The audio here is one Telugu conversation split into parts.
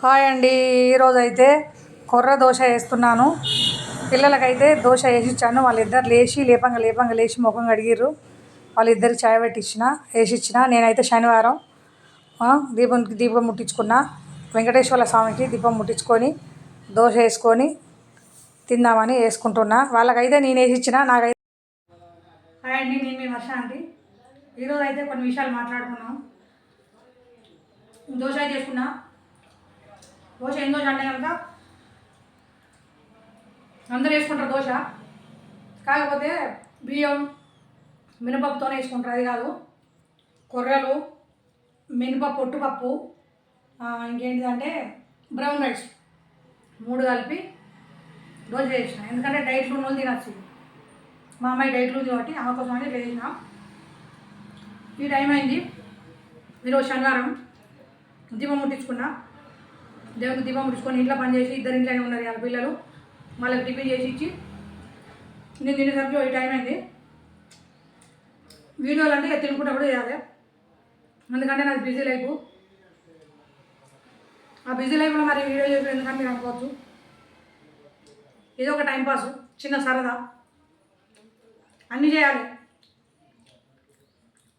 హాయ్ అండి. ఈరోజు అయితే కొర్ర దోశ వేస్తున్నాను. పిల్లలకైతే దోశ వేసిచ్చాను. వాళ్ళిద్దరు లేపంగా లేచి ముఖం కడిగిర్రు. వాళ్ళిద్దరికి చాయ్ వేసిచ్చిన. నేనైతే శనివారం దీపం ముట్టించుకున్నా. వెంకటేశ్వర స్వామికి దీపం ముట్టించుకొని దోశ వేసుకొని తిందామని వేసుకుంటున్నా. వాళ్ళకైతే నేను వేసిచ్చిన. నాకైతే హాయ్ అండి, నేను మీ వర్ష అండి. ఈరోజు అయితే కొన్ని విషయాలు మాట్లాడుకున్నాం. దోశ చేసుకున్నా. దోశ ఏం దోశ అంటే కనుక అందరూ వేసుకుంటారు దోశ, కాకపోతే బియ్యం మినపప్పుతోనే వేసుకుంటారు. అది కాదు, కొర్రలు, మినపప్పు, పొట్టుపప్పు, ఇంకేంటిదంటే బ్రౌన్ రైస్ 3 కలిపి దోశ చేసిన. ఎందుకంటే డైట్లు ఉన్న వాళ్ళు తినచ్చు. మా అమ్మాయి డైట్లు ఉంది కాబట్టి ఆమె కోసం అని చేసిన. ఈ టైం అయింది. ఈరోజు శనివారం. దీపం ముట్టించుకున్నా. దేవునికి దీపం ముట్టించుకొని ఇంట్లో పని చేసి, ఇద్దరు ఇంట్లోనే ఉన్నారు వాళ్ళ పిల్లలు. వాళ్ళకి టిఫిన్ చేసి ఇచ్చి నేను తినేసరికి ఈ టైం అయింది. వీడియోలు అంటే ఇక తినుకుంటా కూడా చేయాలి. ఎందుకంటే నాకు బిజీ లైఫ్. ఆ బిజీ లైఫ్లో మరి వీడియో చేసి ఎందుకంటే మీరు అనుకోవచ్చు. ఏదో ఒక టైంపాస్, చిన్న సరదా, అన్నీ చేయాలి.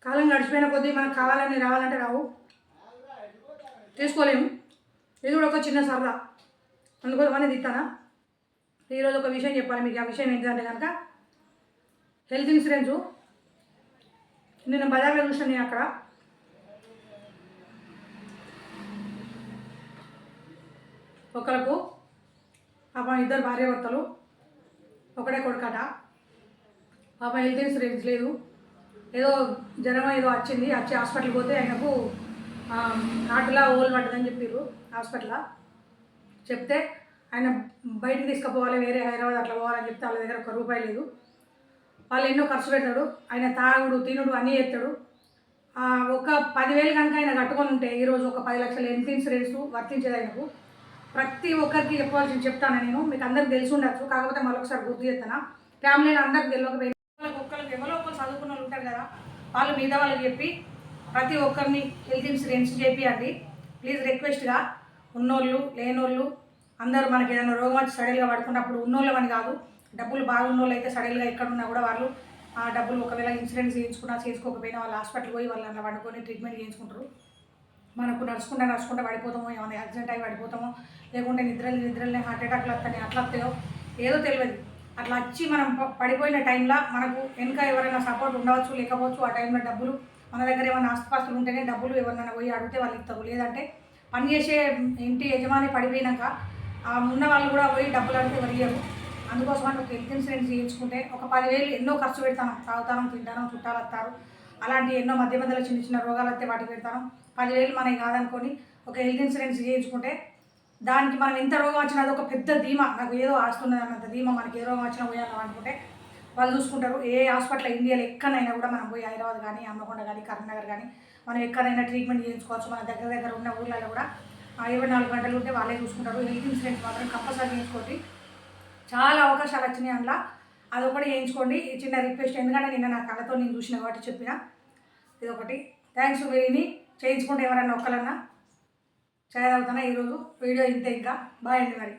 కాలం గడిచిపోయిన కొద్దీ మనకు కావాలని రావాలంటే రావు, తీసుకోలేము. ఇది కూడా ఒక చిన్న సరదా, అందుకోసమని తిట్టానా. ఈరోజు ఒక విషయం చెప్పాలి మీకు. ఆ విషయం ఏంటంటే కనుక హెల్త్ ఇన్సూరెన్సు. నేను బజార్లో చూసాను. నేను అక్కడ ఒకరికి పాపం 2 భార్యాభర్తలు, ఒకడే కొడుకట. పాపం హెల్త్ ఇన్సూరెన్స్ లేదు. ఏదో జ్వరం ఏదో వచ్చి హాస్పిటల్కి పోతే ఆయనకు హార్ట్లో హోల్ పడ్డదని చెప్పారు. హాస్పిటల్లో చెప్తే ఆయన బయటికి తీసుకుపోవాలి, వేరే హైదరాబాద్ అట్లా పోవాలని చెప్తే వాళ్ళ దగ్గర 1 రూపాయి లేదు. వాళ్ళు ఎన్నో ఖర్చు పెడతాడు. ఆయన తాగుడు తినుడు అన్నీ చేస్తాడు. ఒక 10,000 కనుక ఆయన కట్టుకొని ఉంటే ఈరోజు ఒక 10 లక్షల హెల్త్ ఇన్సూరెన్స్ వర్తించేది ఆయనకు. ప్రతి ఒక్కరికి చెప్తాను నేను. మీకు అందరికి తెలిసి ఉండొచ్చు, కాకపోతే మరొకసారి గుర్తు చేస్తాను. ఫ్యామిలీలో అందరికి తెలియకపోయినా ఒక్కరికి ఎవరో ఒకరు చదువుకున్న వాళ్ళు ఉంటారు కదా, వాళ్ళు మీద వాళ్ళకి చెప్పి ప్రతి ఒక్కరిని హెల్త్ ఇన్సూరెన్స్ చేపియండి ప్లీజ్. రిక్వెస్ట్గా ఉన్నోళ్ళు లేనోళ్ళు అందరూ మనకి ఏదైనా రోగం వచ్చి సడన్గా పడుకున్నప్పుడు ఉన్నోళ్ళమని కాదు, డబ్బులు బాగున్నోళ్ళు అయితే సడన్గా ఎక్కడున్నా కూడా వాళ్ళు ఆ డబ్బులు ఒకవేళ ఇన్సూరెన్స్ చేయించుకున్నా చేసుకోకపోయినా వాళ్ళు హాస్పిటల్కి పోయి వాళ్ళు అలా పడుకొని ట్రీట్మెంట్ చేయించుకుంటారు. మనకు నడుచుకుంటా పడిపోతామో, ఏమైనా యాక్సిడెంట్ అయి పడిపోతామో, లేకుంటే నిద్రలనే హార్ట్ అటాక్లు వస్తాయి, అట్లా వస్తాయో ఏదో తెలియదు. అట్లా వచ్చి మనం పడిపోయిన టైంలో మనకు వెనుక ఎవరైనా సపోర్ట్ ఉండవచ్చు, లేకపోవచ్చు. ఆ టైంలో డబ్బులు మన దగ్గర ఏమైనా ఆస్తిపాస్తులు ఉంటేనే డబ్బులు ఎవరినైనా పోయి అడిగితే వాళ్ళు ఇస్తారు. లేదంటే పనిచేసే ఇంటి యజమాని పడిపోయినాక ఉన్న వాళ్ళు కూడా పోయి డబ్బులు అడిగితే ఎవరు ఇయ్యరు. అందుకోసమని ఒక హెల్త్ ఇన్సూరెన్స్ చేయించుకుంటే ఒక 10,000 ఎన్నో ఖర్చు పెడతాను. తాగుతాను, తింటాను, చుట్టాలు వస్తారు, అలాంటి ఎన్నో మధ్యలో చిన్న రోగాలు వస్తే వాటికి పెడతాను. 10,000 మనకి కాదనుకొని ఒక హెల్త్ ఇన్సూరెన్స్ చేయించుకుంటే దానికి మనం ఎంత రోగం వచ్చినా అది ఒక పెద్ద ధీమా. నాకు ఏదో ఆస్తున్నది అన్నంత ధీమా. మనకి ఏ రోగం వచ్చినా పోయాను అనుకుంటే వాళ్ళు చూసుకుంటారు. ఏ హాస్పిటల్ ఇండియాలో ఎక్కడైనా కూడా మనం పోయి హైదరాబాద్ కానీ, హన్మకొండ కానీ, కరీంనగర్ కానీ మనం ఎక్కడైనా ట్రీట్మెంట్ చేయించుకోవచ్చు. మన దగ్గర ఉన్న ఊళ్ళలో కూడా 24 గంటలు ఉంటే వాళ్ళే చూసుకుంటారు. హెల్త్ ఇన్సూరెన్స్ మాత్రం కంపల్సరీ చేయించుకోండి. చాలా అవకాశాలు వచ్చినాయి అందులో, అదొకటి చేయించుకోండి. చిన్న రిక్వెస్ట్, ఎందుకంటే నిన్న నా కళ్ళతో నేను చూసిన కాబట్టి చెప్పిన. ఇదొకటి. థ్యాంక్స్ వెరీని. చేయించుకుంటే ఎవరన్నా ఒక్కలన్నా చేయగలుగుతానా. ఈరోజు వీడియో ఇంతే. ఇంకా బాయ్ అండి మరి.